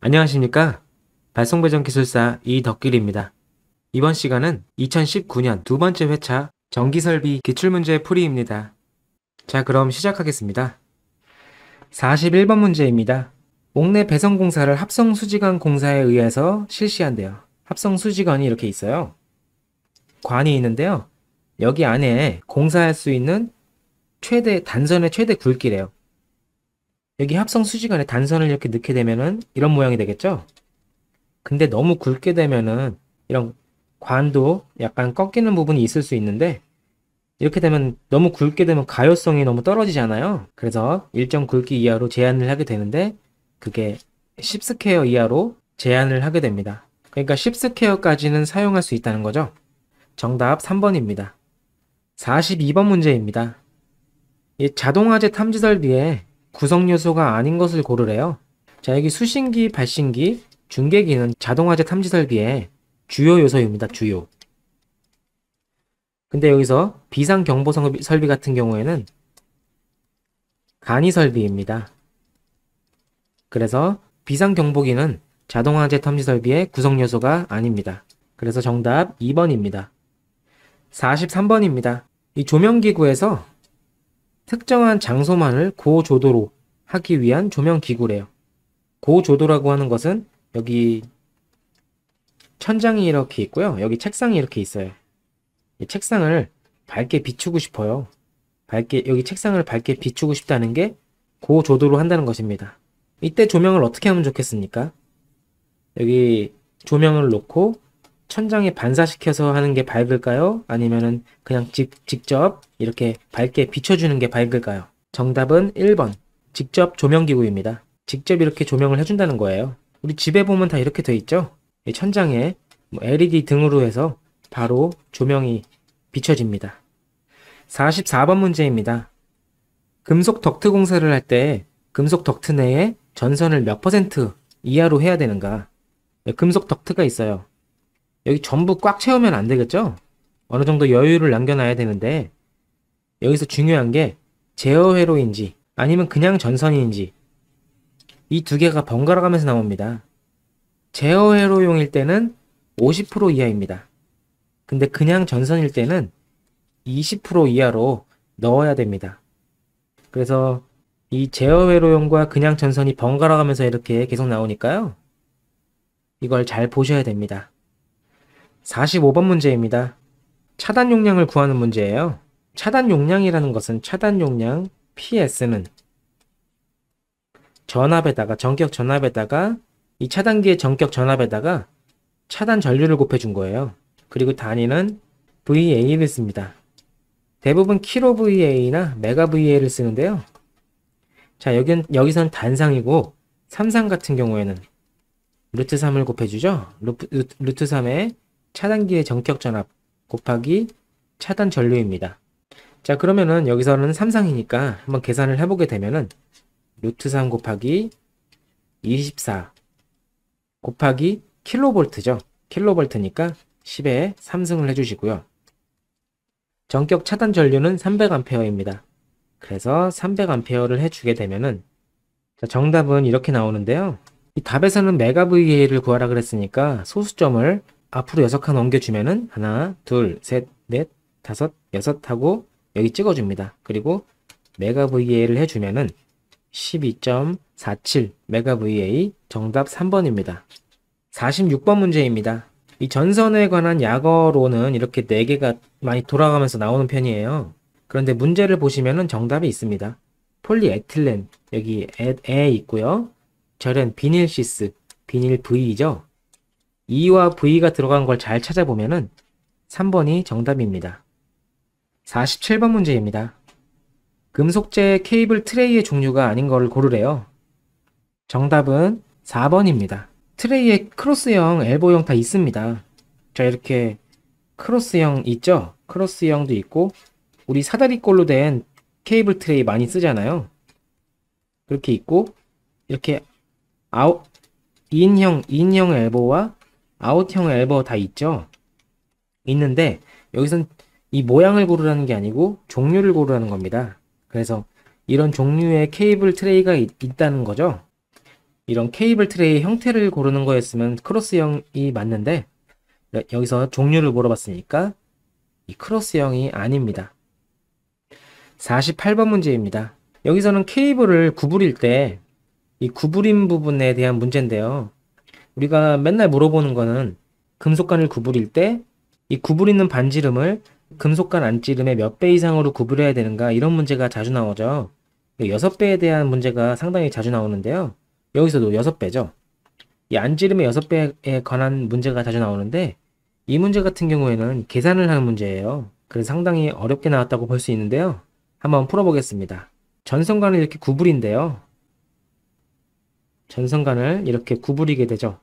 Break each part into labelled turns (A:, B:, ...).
A: 안녕하십니까? 발송배전기술사 이덕길입니다. 이번 시간은 2019년 두 번째 회차 전기설비 기출문제 풀이입니다. 자, 그럼 시작하겠습니다. 41번 문제입니다. 옥내 배선공사를 합성수지관 공사에 의해서 실시한대요. 합성수지관이 이렇게 있어요. 관이 있는데요. 여기 안에 공사할 수 있는 단선의 최대 굵기래요. 여기 합성수지관에 단선을 이렇게 넣게 되면은 이런 모양이 되겠죠? 근데 너무 굵게 되면은 이런 관도 약간 꺾이는 부분이 있을 수 있는데, 이렇게 되면 너무 굵게 되면 가효성이 너무 떨어지잖아요. 그래서 일정 굵기 이하로 제한을 하게 되는데, 그게 10스퀘어 이하로 제한을 하게 됩니다. 그러니까 10스퀘어까지는 사용할 수 있다는 거죠. 정답 3번입니다. 42번 문제입니다. 이 자동화재 탐지 설비에 구성 요소가 아닌 것을 고르래요. 자, 여기 수신기, 발신기, 중계기는 자동화재 탐지 설비의 주요 요소입니다. 주요. 근데 여기서 비상 경보 설비 같은 경우에는 간이 설비입니다. 그래서 비상 경보기는 자동화재 탐지 설비의 구성 요소가 아닙니다. 그래서 정답 2번입니다. 43번입니다. 이 조명기구에서 특정한 장소만을 고조도로 하기 위한 조명기구래요. 고조도라고 하는 것은 여기 천장이 이렇게 있고요. 여기 책상이 이렇게 있어요. 이 책상을 밝게 비추고 싶어요. 여기 책상을 밝게 비추고 싶다는 게 고조도로 한다는 것입니다. 이때 조명을 어떻게 하면 좋겠습니까? 여기 조명을 놓고 천장에 반사시켜서 하는 게 밝을까요? 아니면은 그냥 직접 이렇게 밝게 비춰주는 게 밝을까요? 정답은 1번. 직접 조명기구입니다. 직접 이렇게 조명을 해준다는 거예요. 우리 집에 보면 다 이렇게 돼 있죠? 이 천장에 LED 등으로 해서 바로 조명이 비춰집니다. 44번 문제입니다. 금속 덕트 공사를 할 때 금속 덕트 내에 전선을 몇 퍼센트 이하로 해야 되는가? 금속 덕트가 있어요. 여기 전부 꽉 채우면 안 되겠죠? 어느 정도 여유를 남겨놔야 되는데, 여기서 중요한 게 제어 회로인지 아니면 그냥 전선인지, 이 두 개가 번갈아 가면서 나옵니다. 제어 회로용일 때는 50% 이하입니다. 근데 그냥 전선일 때는 20% 이하로 넣어야 됩니다. 그래서 이 제어 회로용과 그냥 전선이 번갈아 가면서 이렇게 계속 나오니까요. 이걸 잘 보셔야 됩니다. 45번 문제입니다. 차단 용량을 구하는 문제예요. 차단 용량이라는 것은 차단 용량 PS는 전격 전압에다가 이 차단기의 전격 전압에다가 차단 전류를 곱해준 거예요. 그리고 단위는 VA를 씁니다. 대부분 킬로 VA나 메가 VA를 쓰는데요. 자, 여기선 단상이고, 삼상 같은 경우에는 루트 3을 곱해주죠. 루트 3의 차단기의 전격 전압 곱하기 차단 전류입니다. 자, 그러면은 여기서는 삼상이니까 한번 계산을 해보게 되면은 루트 3 곱하기 24 곱하기 킬로볼트죠. 킬로볼트니까 10에 3승을 해주시고요. 전격 차단 전류는 300A입니다. 그래서 300A를 해주게 되면은, 자, 정답은 이렇게 나오는데요. 이 답에서는 메가 VA를 구하라 그랬으니까 소수점을 앞으로 6칸 옮겨주면은 하나, 둘, 셋, 넷, 다섯, 여섯 하고 여기 찍어줍니다. 그리고 메가 VA를 해주면은 12.47 메가 VA, 정답 3번입니다. 46번 문제입니다. 이 전선에 관한 약어로는 이렇게 4개가 많이 돌아가면서 나오는 편이에요. 그런데 문제를 보시면은 정답이 있습니다. 폴리에틸렌, 여기 에 있고요. 절연 비닐시스, 비닐 V죠. E와 V가 들어간 걸 잘 찾아보면은 3번이 정답입니다. 47번 문제입니다. 금속재 케이블 트레이의 종류가 아닌 걸 고르래요. 정답은 4번입니다. 트레이에 크로스형, 엘보형 다 있습니다. 자, 이렇게 크로스형 있죠? 크로스형도 있고, 우리 사다리꼴로 된 케이블 트레이 많이 쓰잖아요. 그렇게 있고, 이렇게 인형 엘보와 아웃형 엘보 다 있죠? 있는데, 여기선 이 모양을 고르라는 게 아니고 종류를 고르라는 겁니다. 그래서 이런 종류의 케이블 트레이가 있다는 거죠. 이런 케이블 트레이 형태를 고르는 거였으면 크로스형이 맞는데 여기서 종류를 물어봤으니까 이 크로스형이 아닙니다. 48번 문제입니다. 여기서는 케이블을 구부릴 때 이 구부림 부분에 대한 문제인데요. 우리가 맨날 물어보는 거는 금속관을 구부릴 때 이 구부리는 반지름을 금속관 안지름의 몇 배 이상으로 구부려야 되는가, 이런 문제가 자주 나오죠. 6배에 대한 문제가 상당히 자주 나오는데요. 여기서도 6배죠. 이 안지름의 6배에 관한 문제가 자주 나오는데 이 문제 같은 경우에는 계산을 하는 문제예요. 그래서 상당히 어렵게 나왔다고 볼 수 있는데요. 한번 풀어보겠습니다. 전선관을 이렇게 구부린대요. 전선관을 이렇게 구부리게 되죠.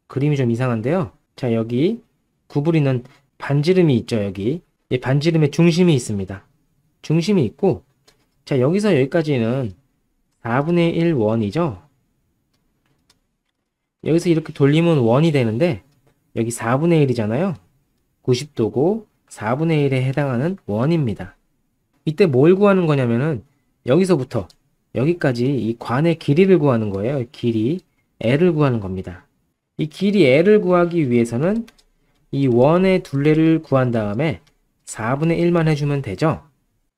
A: 그림이 좀 이상한데요. 자, 여기 구부리는 반지름이 있죠. 여기 이 반지름의 중심이 있습니다. 중심이 있고, 자, 여기서 여기까지는 4분의 1 원이죠. 여기서 이렇게 돌리면 원이 되는데 여기 4분의 1이잖아요. 90도고 4분의 1에 해당하는 원입니다. 이때 뭘 구하는 거냐면은 여기서부터 여기까지 이 관의 길이를 구하는 거예요. 길이 L을 구하는 겁니다. 이 길이 L을 구하기 위해서는 이 원의 둘레를 구한 다음에 4분의 1만 해주면 되죠.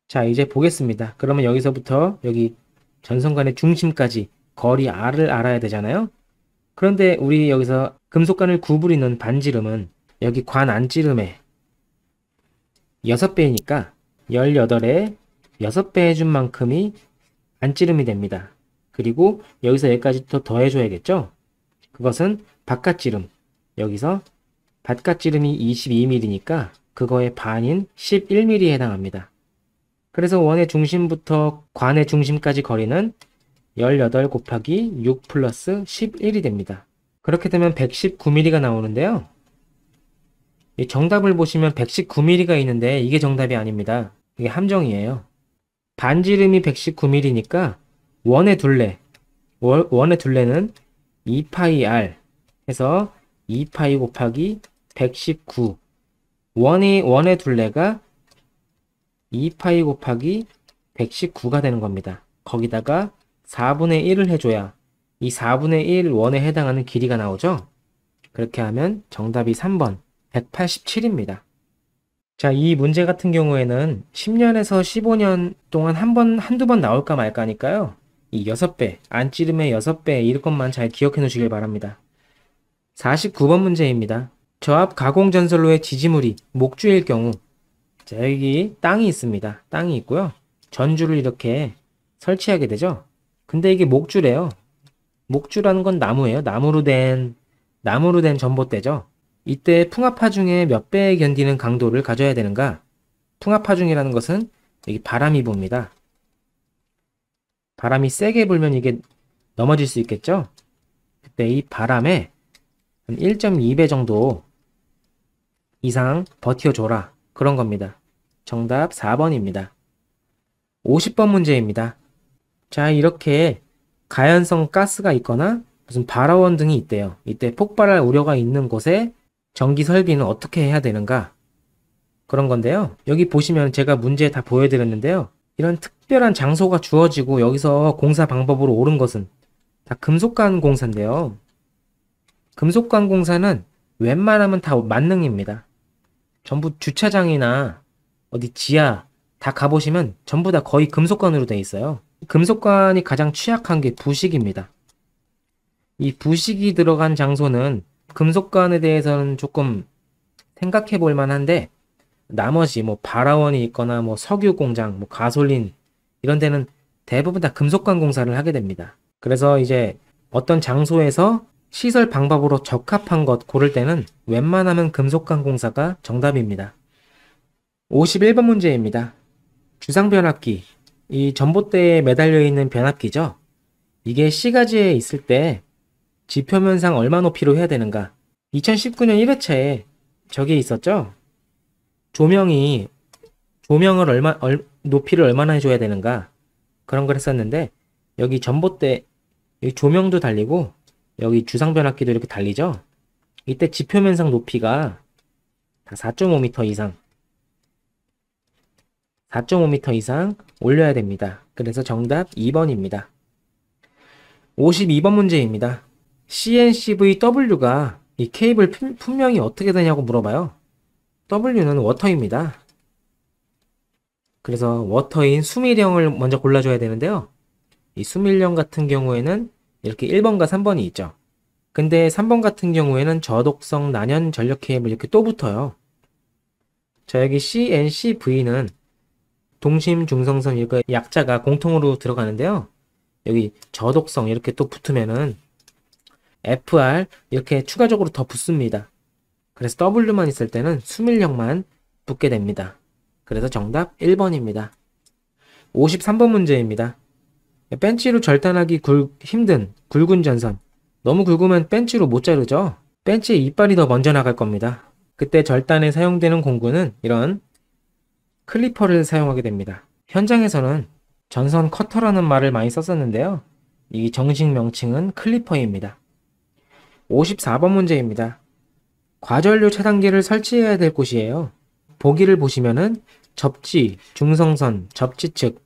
A: 자, 이제 보겠습니다. 그러면 여기서부터 여기 전선관의 중심까지 거리 R을 알아야 되잖아요. 그런데 우리 여기서 금속관을 구부리는 반지름은 여기 관 안지름의 6배이니까 18에 6배 해준 만큼이 안지름이 됩니다. 그리고 여기서 여기까지 더 더해줘야겠죠? 그것은 바깥지름. 여기서 바깥지름이 22mm니까 그거의 반인 11mm에 해당합니다. 그래서 원의 중심부터 관의 중심까지 거리는 18 곱하기 6 플러스 11이 됩니다. 그렇게 되면 119mm가 나오는데요. 이 정답을 보시면 119mm가 있는데 이게 정답이 아닙니다. 이게 함정이에요. 반지름이 119mm니까 원의 둘레, 원의 둘레는 2파이 r 해서 2파이 곱하기 119. 원의 둘레가 2파이 곱하기 119가 되는 겁니다. 거기다가 4분의 1을 해줘야 이 4분의 1 원에 해당하는 길이가 나오죠. 그렇게 하면 정답이 3번 187입니다. 자, 이 문제 같은 경우에는 10년에서 15년 동안 한두 번 나올까 말까니까요. 이 6배, 안지름의 6배, 이것만 잘 기억해 놓으시길 바랍니다. 49번 문제입니다. 저압 가공전선로의 지지물이 목주일 경우, 자, 여기 땅이 있습니다. 땅이 있고요. 전주를 이렇게 설치하게 되죠. 근데 이게 목주래요. 목주라는 건 나무예요. 나무로 된 전봇대죠. 이때 풍압파 중에 몇 배에 견디는 강도를 가져야 되는가? 풍압파 중이라는 것은 여기 바람이 붑니다. 바람이 세게 불면 이게 넘어질 수 있겠죠? 그때 이 바람에 1.2배 정도 이상 버텨줘라. 그런 겁니다. 정답 4번입니다. 50번 문제입니다. 자, 이렇게 가연성 가스가 있거나 무슨 발화원 등이 있대요. 이때 폭발할 우려가 있는 곳에 전기 설비는 어떻게 해야 되는가? 그런 건데요. 여기 보시면 제가 문제 다 보여드렸는데요. 이런 특별한 장소가 주어지고 여기서 공사 방법으로 옳은 것은 다 금속관 공사인데요. 금속관 공사는 웬만하면 다 만능입니다. 전부 주차장이나 어디 지하 다 가보시면 전부 다 거의 금속관으로 되어 있어요. 금속관이 가장 취약한 게 부식입니다. 이 부식이 들어간 장소는 금속관에 대해서는 조금 생각해 볼 만한데, 나머지 뭐 발화원이 있거나 뭐 석유 공장, 뭐 가솔린 이런 데는 대부분 다 금속관 공사를 하게 됩니다. 그래서 이제 어떤 장소에서 시설 방법으로 적합한 것 고를 때는 웬만하면 금속관 공사가 정답입니다. 51번 문제입니다. 주상변압기, 이 전봇대에 매달려 있는 변압기죠. 이게 C가지에 있을 때 지표면상 얼마 높이로 해야 되는가? 2019년 1회차에 저게 있었죠? 조명을 높이를 얼마나 해줘야 되는가? 그런 걸 했었는데, 여기 전봇대, 여기 조명도 달리고, 여기 주상변압기도 이렇게 달리죠? 이때 지표면상 높이가 다 4.5m 이상, 4.5m 이상 올려야 됩니다. 그래서 정답 2번입니다. 52번 문제입니다. CNCVW가 이 케이블 품명이 어떻게 되냐고 물어봐요. W는 워터입니다. 그래서 워터인 수밀형을 먼저 골라줘야 되는데요. 이 수밀형 같은 경우에는 이렇게 1번과 3번이 있죠. 근데 3번 같은 경우에는 저독성 난연 전력 케이블 이렇게 또 붙어요. 자, 여기 CNCV는 동심 중성선 이거 약자가 공통으로 들어가는데요. 여기 저독성 이렇게 또 붙으면은 FR 이렇게 추가적으로 더 붙습니다. 그래서 W만 있을 때는 수밀형만 붙게 됩니다. 그래서 정답 1번입니다. 53번 문제입니다. 벤치로 절단하기 힘든 굵은 전선. 너무 굵으면 벤치로 못 자르죠. 벤치에 이빨이 더 먼저 나갈 겁니다. 그때 절단에 사용되는 공구는 이런 클리퍼를 사용하게 됩니다. 현장에서는 전선 커터라는 말을 많이 썼었는데요. 이 정식 명칭은 클리퍼입니다. 54번 문제입니다. 과전류 차단기를 설치해야 될 곳이에요. 보기를 보시면은 접지, 중성선, 접지 측.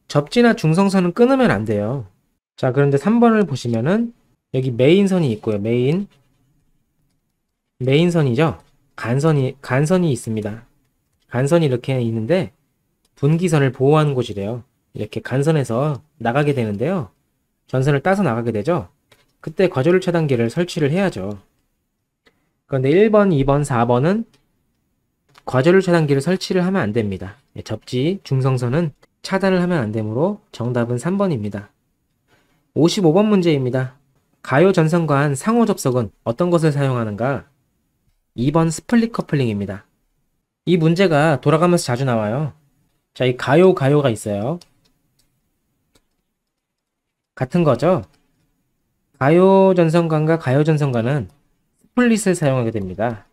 A: 접지나 중성선은 끊으면 안 돼요. 자, 그런데 3번을 보시면은 여기 메인선이 있고요. 메인선이죠. 간선이 있습니다. 간선이 이렇게 있는데 분기선을 보호하는 곳이래요. 이렇게 간선에서 나가게 되는데요. 전선을 따서 나가게 되죠. 그때 과전류 차단기를 설치를 해야죠. 그런데 1번, 2번, 4번은 과전류 차단기를 설치를 하면 안 됩니다. 접지, 중성선은 차단을 하면 안 되므로 정답은 3번입니다. 55번 문제입니다. 가요 전선간 상호 접속은 어떤 것을 사용하는가? 2번 스플릿 커플링입니다. 이 문제가 돌아가면서 자주 나와요. 자, 이 가요가 있어요. 같은 거죠? 가요 전선관과 가요 전선관은 스플릿을 사용하게 됩니다.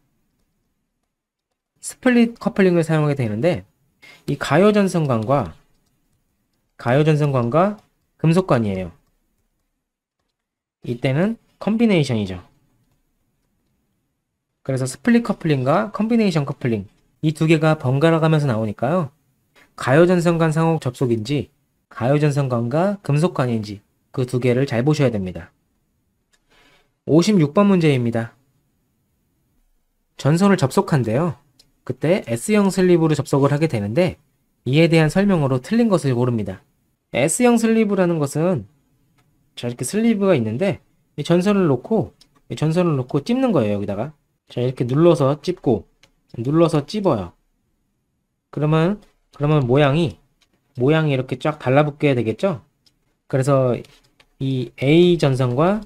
A: 스플릿 커플링을 사용하게 되는데 이 가요 전선관과 금속관이에요. 이때는 컨비네이션이죠. 그래서 스플릿 커플링과 컨비네이션 커플링 이 두 개가 번갈아 가면서 나오니까요. 가요 전선관 상호 접속인지 가요 전선관과 금속관인지 그 두 개를 잘 보셔야 됩니다. 56번 문제입니다. 전선을 접속한대요. 그때 S형 슬리브로 접속을 하게 되는데 이에 대한 설명으로 틀린 것을 고릅니다. S형 슬리브라는 것은 자, 이렇게 슬리브가 있는데 이 전선을 놓고 찝는 거예요. 여기다가 자, 이렇게 눌러서 찝고 눌러서 찝어요. 그러면 모양이 이렇게 쫙 달라붙게 되겠죠? 그래서 이 A 전선과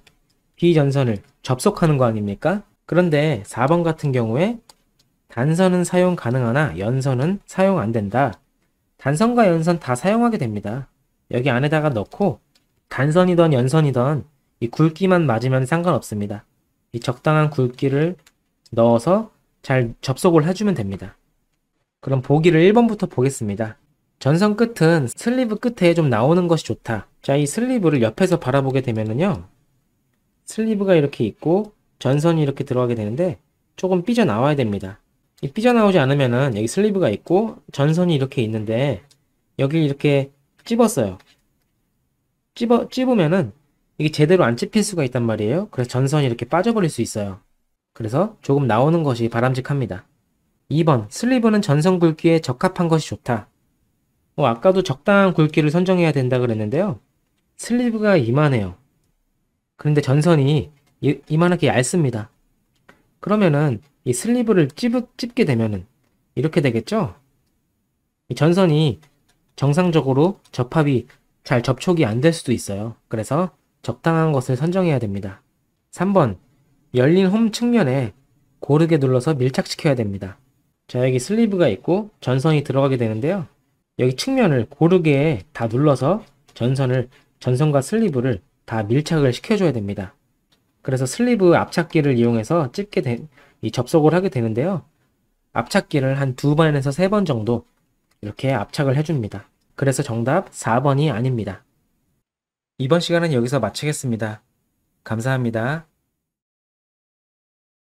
A: B 전선을 접속하는 거 아닙니까? 그런데 4번 같은 경우에 단선은 사용 가능하나 연선은 사용 안 된다. 단선과 연선 다 사용하게 됩니다. 여기 안에다가 넣고 단선이던 연선이던 이 굵기만 맞으면 상관없습니다. 이 적당한 굵기를 넣어서 잘 접속을 해주면 됩니다. 그럼 보기를 1번부터 보겠습니다. 전선 끝은 슬리브 끝에 좀 나오는 것이 좋다. 자, 이 슬리브를 옆에서 바라보게 되면은요. 슬리브가 이렇게 있고 전선이 이렇게 들어가게 되는데 조금 삐져나와야 됩니다. 이 삐져나오지 않으면은 여기 슬리브가 있고 전선이 이렇게 있는데 여기 이렇게 찝었어요. 찝으면은 이게 제대로 안 찝힐 수가 있단 말이에요. 그래서 전선이 이렇게 빠져버릴 수 있어요. 그래서 조금 나오는 것이 바람직합니다. 2번, 슬리브는 전선 굵기에 적합한 것이 좋다. 아까도 적당한 굵기를 선정해야 된다 그랬는데요. 슬리브가 이만해요. 그런데 전선이 이만하게 얇습니다. 그러면은 이 슬리브를 찝게 되면은 이렇게 되겠죠? 이 전선이 정상적으로 접합이 잘 접촉이 안 될 수도 있어요. 그래서 적당한 것을 선정해야 됩니다. 3번, 열린 홈 측면에 고르게 눌러서 밀착시켜야 됩니다. 자, 여기 슬리브가 있고 전선이 들어가게 되는데요. 여기 측면을 고르게 다 눌러서 전선과 슬리브를 다 밀착을 시켜줘야 됩니다. 그래서 슬리브 압착기를 이용해서 이 접속을 하게 되는데요. 압착기를 한 2번에서 3번 정도 이렇게 압착을 해줍니다. 그래서 정답 4번이 아닙니다. 이번 시간은 여기서 마치겠습니다. 감사합니다.